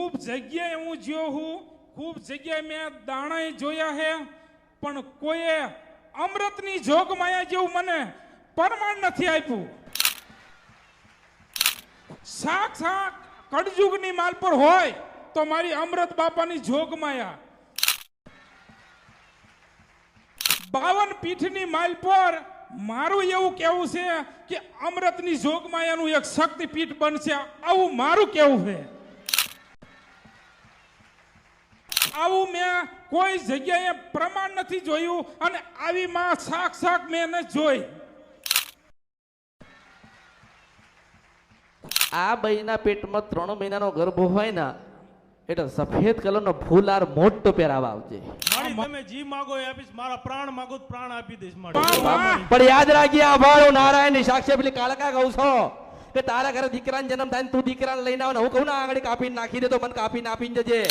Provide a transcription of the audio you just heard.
ખૂબ જગ્યાએ હું જ્યો હું, ખૂબ જગ્યાએ મેં દાણાએ જોયા હે, પણ કોઈએ અમૃતની જોગમાયા જેવું મને પ્રમાણ નથી આપ્યું. સાક્ષાત કળયુગની માલ પર હોય તો મારી અમૃત બાપાની જોગમાયા, 52 પીઠની માલ પર મારું એવું કેવું છે કે અમૃતની જોગમાયાનું એક શક્તિપીઠ બનશે, આવું મારું કેવું છે. આવું મેં કોઈ જગ્યાએ પ્રમાણ નથી જોયું અને આવી માં સાક્ષાત મેં ન જોઈ. આ બઈના પેટમાં 3 મહિનાનો ગર્ભ હોય ને એટલે સફેદ કલરનો ફૂલાર મોટો પહેરાવા આવજે. મારી તમે જી માગો એ આપીશ, મારા પ્રાણ માગો તો પ્રાણ આપી દઈશ વાહ, મારી. વાહ. પણ યાદ રાખજે આ ભાવ નારાયણ ની સાક્ષી પેલી કાળકા કહું છો કે તારા ઘરે દીકરાનો જન્મ થાય ને તું દીકરાને લઈને આવ ને હું કહું ને આગળ કાપીને નાખી દે તો મને કાપીને આપીને જજે.